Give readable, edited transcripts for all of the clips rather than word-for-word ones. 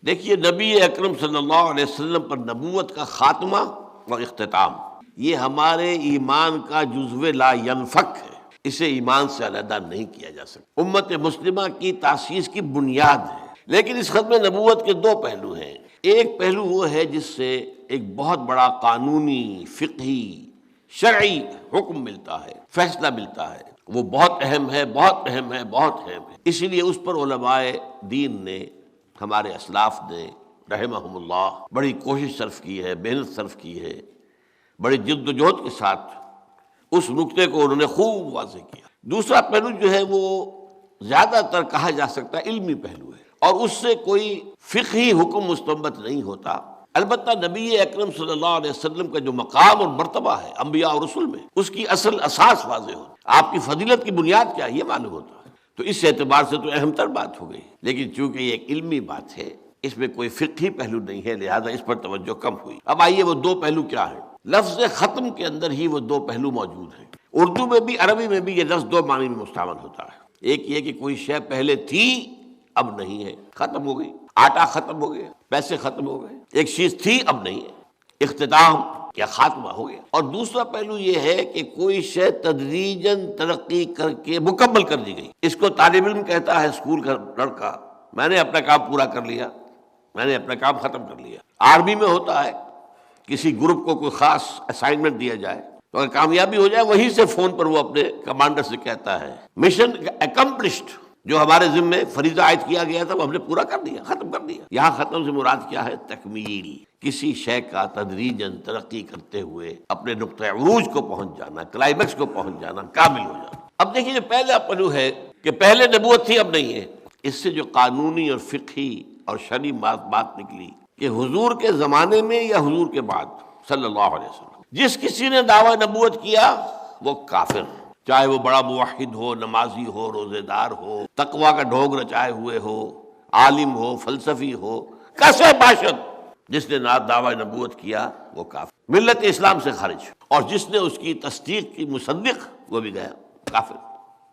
دیکھیے نبی اکرم صلی اللہ علیہ وسلم پر نبوت کا خاتمہ اور اختتام یہ ہمارے ایمان کا جزو لا ینفک ہے، اسے ایمان سے علیحدہ نہیں کیا جا سکتا، امت مسلمہ کی تاسیس کی بنیاد ہے۔ لیکن اس ختم نبوت کے دو پہلو ہیں۔ ایک پہلو وہ ہے جس سے ایک بہت بڑا قانونی، فقہی، شرعی حکم ملتا ہے، فیصلہ ملتا ہے، وہ بہت اہم ہے، بہت اہم ہے، بہت اہم ہے۔ اسی لیے اس پر علماء دین نے، ہمارے اسلاف نے رحمہم اللہ بڑی کوشش صرف کی ہے، محنت صرف کی ہے، بڑی جد و جہد کے ساتھ اس نقطے کو انہوں نے خوب واضح کیا۔ دوسرا پہلو جو ہے وہ زیادہ تر کہا جا سکتا ہے علمی پہلو ہے، اور اس سے کوئی فقہی حکم مستنبط نہیں ہوتا۔ البتہ نبی اکرم صلی اللہ علیہ وسلم کا جو مقام اور مرتبہ ہے انبیاء اور رسل میں، اس کی اصل اساس واضح ہوتا، آپ کی فضیلت کی بنیاد کیا ہے یہ معلوم ہوتا ہے۔ تو اس اعتبار سے تو اہم تر بات ہو گئی، لیکن چونکہ یہ ایک علمی بات ہے، اس میں کوئی فقہی پہلو نہیں ہے، لہذا اس پر توجہ کم ہوئی۔ اب آئیے وہ دو پہلو کیا ہیں۔ لفظ ختم کے اندر ہی وہ دو پہلو موجود ہیں۔ اردو میں بھی عربی میں بھی یہ لفظ دو معنی میں مستعمل ہوتا ہے۔ ایک یہ کہ کوئی شے پہلے تھی اب نہیں ہے، ختم ہو گئی، آٹا ختم ہو گیا، پیسے ختم ہو گئے، ایک چیز تھی اب نہیں ہے، اختتام یا خاتمہ ہو گیا۔ اور دوسرا پہلو یہ ہے کہ کوئی شے تدریجاً ترقی کر کے مکمل کر دی گئی۔ اس کو طالب علم کہتا ہے، اسکول کا لڑکا، میں نے اپنا کام پورا کر لیا، میں نے اپنا کام ختم کر لیا۔ آرمی میں ہوتا ہے، کسی گروپ کو کوئی خاص اسائنمنٹ دیا جائے تو اگر کامیابی ہو جائے وہیں سے فون پر وہ اپنے کمانڈر سے کہتا ہے مشن اکمپلشڈ، جو ہمارے ذمے فریضہ عائد کیا گیا تھا وہ ہم نے پورا کر دیا، ختم کر دیا۔ یہاں ختم سے مراد کیا ہے؟ تکمیل، کسی شے کا تدریجاً ترقی کرتے ہوئے اپنے نقطۂ عروج کو پہنچ جانا، کلائمیکس کو پہنچ جانا، کامل ہو جانا۔ اب دیکھیے جو پہلا پہلو ہے کہ پہلے نبوت تھی اب نہیں ہے، اس سے جو قانونی اور فقہی اور شرعی بات نکلی کہ حضور کے زمانے میں یا حضور کے بعد صلی اللہ علیہ وسلم جس کسی نے دعویٰ نبوت کیا وہ کافر، چاہے وہ بڑا موحد ہو، نمازی ہو، روزے دار ہو، تقویٰ کا ڈھونگ رچائے ہوئے ہو، عالم ہو، فلسفی ہو، کیسے باشد، جس نے دعویٰ نبوت کیا وہ کافر، ملت اسلام سے خارج۔ اور جس نے اس کی تصدیق کی مصدق وہ بھی گیا کافر،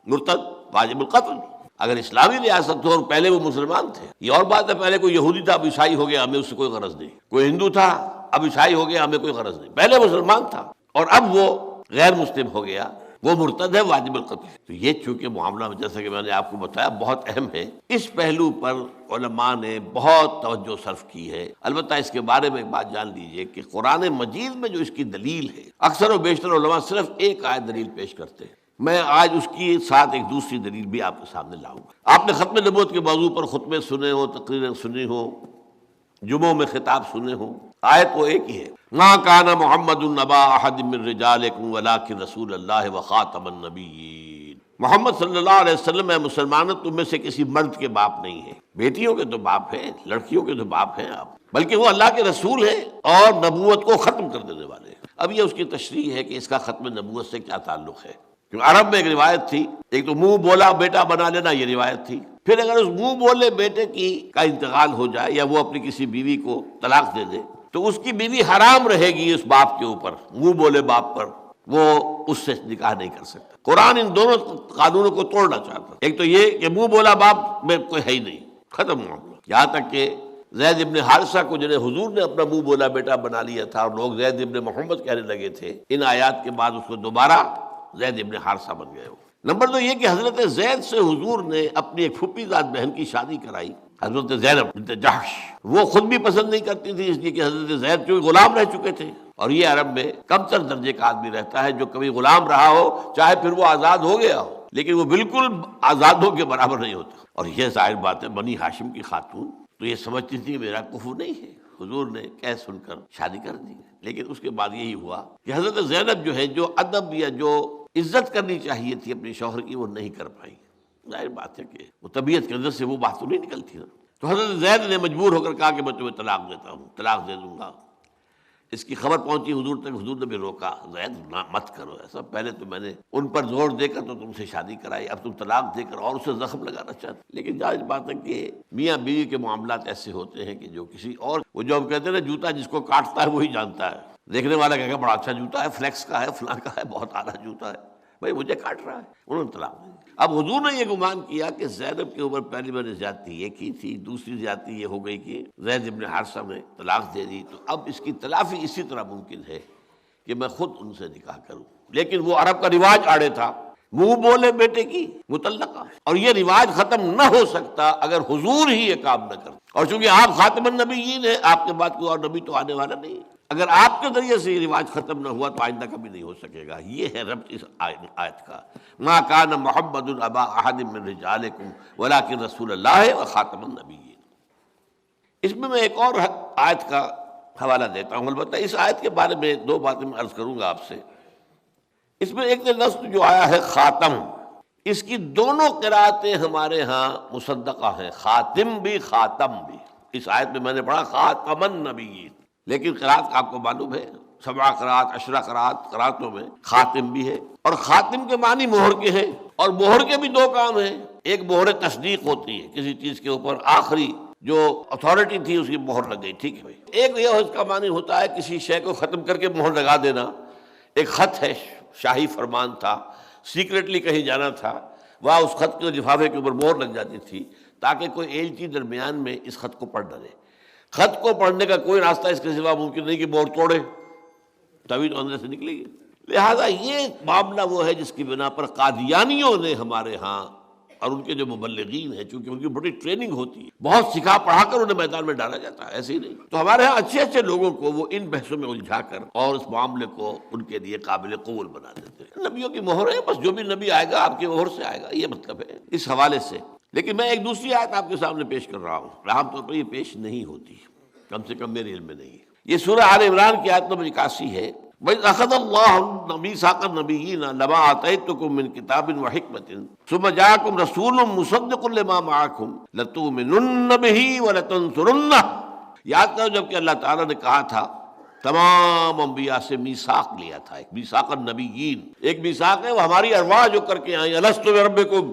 مرتد، واجب القتل۔ اگر اسلامی ریاست ہو اور پہلے وہ مسلمان تھے، یہ اور بات ہے، پہلے کوئی یہودی تھا اب عیسائی ہو گیا ہمیں اس سے کوئی غرض نہیں، کوئی ہندو تھا اب عیسائی ہو گیا ہمیں کوئی غرض نہیں، پہلے مسلمان تھا اور اب وہ غیر مسلم ہو گیا، وہ مرتد ہے، واجب القتل۔ تو یہ چونکہ معاملہ جیسا کہ میں نے آپ کو بتایا بہت اہم ہے، اس پہلو پر علماء نے بہت توجہ صرف کی ہے۔ البتہ اس کے بارے میں ایک بات جان لیجئے کہ قرآن مجید میں جو اس کی دلیل ہے، اکثر و بیشتر علماء صرف ایک آیت دلیل پیش کرتے ہیں، میں آج اس کی ساتھ ایک دوسری دلیل بھی آپ کے سامنے لاؤں گا۔ آپ نے ختم نبوت کے موضوع پر خطبے سنے ہو، تقریریں سنی ہو، جمعوں میں خطاب سنے ہو، آیت وہ ایک ہی ہے، ما کان محمد نبا احد من رجالکم ولکن رسول اللہ وخاتم النبیین۔ محمد صلی اللہ علیہ وسلم ہے مسلمانوں تم میں سے کسی مرد کے باپ نہیں ہے، بیٹیوں کے تو باپ ہیں، لڑکیوں کے تو باپ ہیں آپ، بلکہ وہ اللہ کے رسول ہیں اور نبوت کو ختم کر دینے والے ہیں۔ اب یہ اس کی تشریح ہے کہ اس کا ختم نبوت سے کیا تعلق ہے، کیونکہ عرب میں ایک روایت تھی، ایک تو منہ بولا بیٹا بنا لینا، یہ روایت تھی، پھر اگر اس منہ بولے بیٹے کا انتقال ہو جائے یا وہ اپنی کسی بیوی کو طلاق دے دے تو اس کی بیوی حرام رہے گی اس باپ کے اوپر، منہ بولے باپ پر، وہ اس سے نکاح نہیں کر سکتا۔ قرآن ان دونوں قانونوں کو توڑنا چاہتا، ایک تو یہ کہ منہ بولا باپ میں کوئی ہے ہی نہیں، ختم معاملہ۔ یہاں تک کہ زید ابن حارثہ کو جنہیں حضور نے اپنا منہ بولا بیٹا بنا لیا تھا اور لوگ زید ابن محمد کہنے لگے تھے، ان آیات کے بعد اس کو دوبارہ زید ابن حارثہ بن گئے ہو۔ نمبر دو یہ کہ حضرت زید سے حضور نے اپنی ایک پھوپھی زاد بہن کی شادی کرائی، حضرت زینب بنت جحش، وہ خود بھی پسند نہیں کرتی تھی، اس لیے کہ حضرت زید جو غلام رہ چکے تھے، اور یہ عرب میں کم تر درجے کا آدمی رہتا ہے جو کبھی غلام رہا ہو، چاہے پھر وہ آزاد ہو گیا ہو، لیکن وہ بالکل آزادوں کے برابر نہیں ہوتا۔ اور یہ ظاہر بات ہے بنی ہاشم کی خاتون تو یہ سمجھتی تھی میرا کفو نہیں ہے، حضور نے کہہ سن کر شادی کر دی، لیکن اس کے بعد یہی ہوا کہ حضرت زینب جو ہے، جو ادب یا جو عزت کرنی چاہیے تھی اپنے شوہر کی، وہ نہیں کر پائی۔ ظاہر بات ہے کہ وہ طبیعت کے اندر سے وہ بات تو نہیں نکلتی نا۔ تو حضرت زید نے مجبور ہو کر کہا کہ میں تمہیں طلاق دیتا ہوں، طلاق دے دوں گا۔ اس کی خبر پہنچی حضور تک، حضور نے بھی روکا، زید نہ مت کرو ایسا، پہلے تو میں نے ان پر زور دے کر تو تم سے شادی کرائی، اب تم طلاق دے کر اور اسے زخم لگانا چاہتے۔ لیکن ظاہر بات ہے کہ میاں بیوی کے معاملات ایسے ہوتے ہیں کہ جو کسی اور، وہ جو ہم کہتے ہیں نا جوتا جس کو کاٹتا ہے وہی جانتا ہے، دیکھنے والا کہے گا بڑا اچھا جوتا ہے، فلیکس کا ہے، فلاں کا ہے، بہت اعلیٰ جوتا ہے، بھائی مجھے کاٹ رہا ہے، انہوں نے طلاق دی۔ اب حضور نے یہ گمان کیا کہ زینب کے اوپر پہلی میں نے زیادتی یہ کی تھی، دوسری زیادتی یہ ہو گئی کہ زید بن حارثہ نے طلاق دے دی، تو اب اس کی تلافی اسی طرح ممکن ہے کہ میں خود ان سے نکاح کروں۔ لیکن وہ عرب کا رواج آڑے تھا، منہ بولے بیٹے کی مطلقہ، اور یہ رواج ختم نہ ہو سکتا اگر حضور ہی یہ کام نہ کرتے۔ اور چونکہ آپ خاتم النبیین ہیں، آپ کے بعد کوئی اور نبی تو آنے والا نہیں، اگر آپ کے ذریعے سے یہ رواج ختم نہ ہوا تو آئندہ کبھی نہیں ہو سکے گا۔ یہ ہے ربط اس آیت کا، ما کان محمد ابا احد من رجالکم ولکن رسول اللہ وخاتم النبیین۔ اس میں ایک اور آیت کا حوالہ دیتا ہوں، البتہ اس آیت کے بارے میں دو باتیں میں عرض کروں گا آپ سے۔ اس میں ایک لفظ جو آیا ہے خاتم، اس کی دونوں قرأتیں ہمارے ہاں مصدقہ ہیں، خاتم بھی خاتم بھی۔ اس آیت میں نے پڑھا خاتم النبیین، لیکن قرأت آپ کو معلوم ہے 7 قرأت 10 قرأتوں میں خاتم بھی ہے، اور خاتم کے معنی مہر کے ہیں، اور مہر کے بھی 2 کام ہیں۔ ایک مہر تصدیق ہوتی ہے، کسی چیز کے اوپر آخری جو اتھارٹی تھی اس کی مہر لگ گئی، ٹھیک ہے بھائی۔ ایک یہ اس کا معنی ہوتا ہے کسی شے کو ختم کر کے مہر لگا دینا۔ ایک خط ہے، شاہی فرمان تھا، سیکریٹلی کہیں جانا تھا، وہاں اس خط کے لفافے کے اوپر مہر لگ جاتی تھی تاکہ کوئی ایلچی درمیان میں اس خط کو پڑھ نہ لے۔ خط کو پڑھنے کا کوئی راستہ اس کے سوا ممکن نہیں کہ مہر توڑے، تبھی تو اندر سے نکلے گی۔ لہذا یہ معاملہ وہ ہے جس کی بنا پر قادیانیوں نے ہمارے ہاں اور ان کے جو مبلغین ہیں، چونکہ ان کی بڑی ٹریننگ ہوتی ہے، بہت سکھا پڑھا کر انہیں میدان میں ڈالا جاتا ہے، ایسے ہی نہیں۔ تو ہمارے ہاں اچھے اچھے لوگوں کو وہ ان بحثوں میں الجھا کر اور اس معاملے کو ان کے لیے قابل قبول بنا دیتے ہیں۔ نبیوں کی مہر ہے، بس جو بھی نبی آئے گا آپ کی مہر سے آئے گا، یہ مطلب ہے اس حوالے سے۔ لیکن میں ایک دوسری آیت آپ کے سامنے پیش کر رہا ہوں، عام طور پر یہ پیش نہیں ہوتی، کم سے کم میرے علم میں نہیں ہے۔ یہ سورہ آل عمران کی آیت نمبر 81 ہے، وَإِذْ أَخَذَ اللَّهُ مِيثَاقَ النَّبِيِّينَ لَمَا آتَيْتُكُم مِّن كِتَابٍ وَحِكْمَةٍ ثُمَّ جَاءَكُمْ رَسُولٌ مُّصَدِّقٌ لِّمَا مَعَكُمْ لَتُؤْمِنُنَّ بِهِ وَلَتَنصُرُنَّهُ۔ یاد کرو جب کہ اللہ تعالیٰ نے کہا تھا تمام انبیاء سے میثاق لیا تھا، ایک میثاق النبیین، ایک میثاق ہے وہ ہماری ارواح جو کر کے آئیں، الست بربکم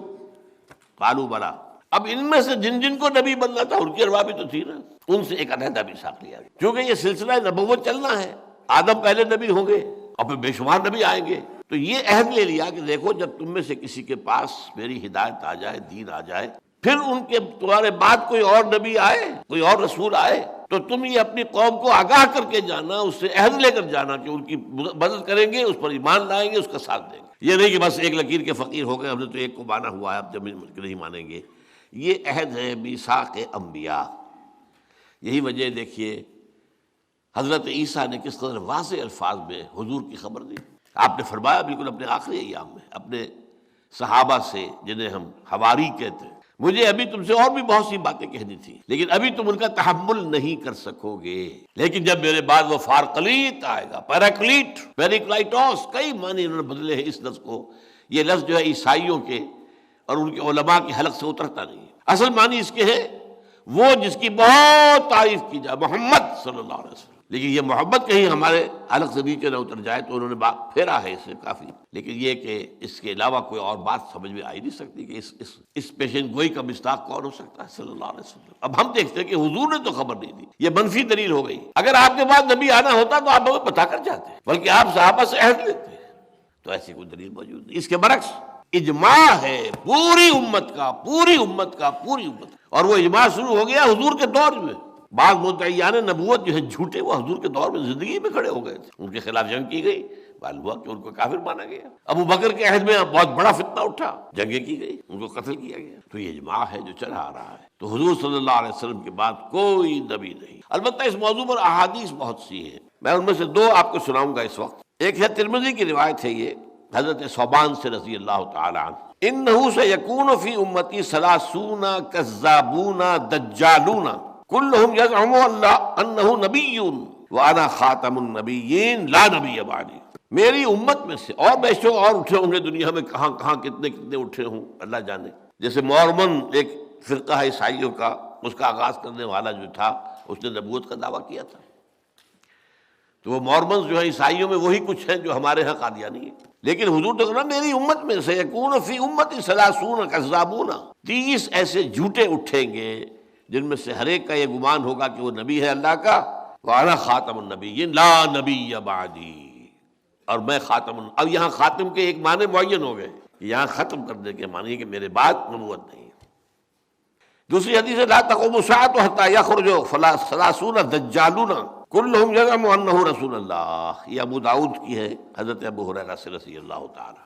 قالوا بلی۔ اب ان میں سے جن جن کو نبی بننا تھا ان کی ارواح بھی تو تھی نا، ان سے ایک علیحدہ میثاق لیا گیا، کیونکہ یہ سلسلہ نبوت چلنا ہے، آدم پہلے نبی ہوں گے اور پھر بے شمار نبی آئیں گے، تو یہ عہد لے لیا کہ دیکھو جب تم میں سے کسی کے پاس میری ہدایت آ جائے، دین آ جائے، پھر ان کے تمہارے بعد کوئی اور نبی آئے، کوئی اور رسول آئے، تو تم یہ اپنی قوم کو آگاہ کر کے جانا، اس سے عہد لے کر جانا کہ ان کی مدد کریں گے، اس پر ایمان لائیں گے، اس کا ساتھ دیں گے۔ یہ نہیں کہ بس ایک لکیر کے فقیر ہو گئے، ہم نے تو ایک کو مانا ہوا ہے، اب جب نہیں مانیں گے۔ یہ عہد ہے میثاق انبیاء۔ یہی وجہ دیکھیے حضرت عیسیٰ نے کس قدر واضح الفاظ میں حضور کی خبر دی۔ آپ نے فرمایا بالکل اپنے آخری ایام میں اپنے صحابہ سے، جنہیں ہم حواری کہتے ہیں، مجھے ابھی تم سے اور بھی بہت سی باتیں کہنی تھی، لیکن ابھی تم ان کا تحمل نہیں کر سکو گے، لیکن جب میرے بعد وہ فارقلیت آئے گا، پیراکلیٹ، پیریکلائٹوس، کئی معنی انہوں نے بدلے ہیں اس لفظ کو۔ یہ لفظ جو ہے عیسائیوں کے اور ان کے علماء کے حلق سے اترتا نہیں ہے۔ اصل معنی اس کے ہے وہ جس کی بہت تعریف کی جائے، محمد صلی اللہ علیہ وسلم، لیکن یہ محبت کہیں ہمارے حلق سے نیچے نہ اتر جائے تو انہوں نے بات پھیرا ہے اسے کافی، لیکن یہ کہ اس کے علاوہ کوئی اور بات سمجھ میں آئی نہیں سکتی کہ اس پیشن گوئی کا مصداق کون ہو سکتا ہے صلی اللہ علیہ وسلم۔ اب ہم دیکھتے ہیں کہ حضور نے تو خبر نہیں دی، یہ منفی دلیل ہو گئی۔ اگر آپ کے بعد نبی آنا ہوتا تو آپ ہمیں بتا کر جاتے، بلکہ آپ صحابہ سے عہد لیتے، تو ایسی کوئی دلیل موجود نہیں۔ اس کے برعکس اجماع ہے پوری امت کا، پوری امت کا، پوری امت کا، اور وہ اجماع شروع ہو گیا حضور کے دور میں۔ بعض مدعیان نبوت جو ہے جھوٹے، وہ حضور کے دور میں زندگی میں کھڑے ہو گئے تھے، ان کے خلاف جنگ کی گئی، معلوم ہوا کہ ان کو کافر مانا گیا۔ ابو بکر کے عہد میں بہت بڑا فتنہ اٹھا، جنگیں کی گئی، ان کو قتل کیا گیا۔ تو یہ اجماع ہے جو چلا آ رہا ہے۔ تو حضور صلی اللہ علیہ وسلم کے بعد کوئی نبی نہیں۔ البتہ اس موضوع پر احادیث بہت سی ہیں، میں ان میں سے 2 آپ کو سناؤں گا اس وقت۔ ایک ہے ترمذی کی روایت ہے، یہ حضرت ثوبان سے رضی اللہ تعالی عنہ، انہ سیکون فی امتی 30 کذابون دجالون کلہم یزعم انہ نبی وانا خاتم النبیین لا نبی بعدی۔ میری امت میں سے اور بیشتر اور اٹھے ہوں گے دنیا میں، کہاں کہاں کتنے کتنے اٹھے ہوں اللہ جانے۔ جیسے مورمن ایک فرقہ ہے عیسائیوں کا، اس کا آغاز کرنے والا جو تھا اس نے نبوت کا دعویٰ کیا تھا، تو وہ مورمنز جو ہے عیسائیوں میں وہی کچھ ہیں جو ہمارے ہاں قادیانی ہیں۔ لیکن حضور نے کہا میری امت میں سے یکون فی امتی 30 کذابون، 30 ایسے جھوٹے اٹھیں گے جن میں سے ہر ایک کا یہ گمان ہوگا کہ وہ نبی ہے اللہ کا، وانا خاتم النبیین لا نبی بعدی، اور میں خاتم اب یہاں خاتم کے ایک معنی معین ہو گئے، یہاں ختم کرنے کے معنی ہے کہ میرے بعد نبوت نہیں ہے۔ دوسری حدیث ہے لا تقوم الساعة حتى يخرج ثلاثون دجالون كلهم يزعم انه رسول اللہ، یہ ابو داؤد کی ہے حضرت ابو ہریرہ سے رضی اللہ تعالی۔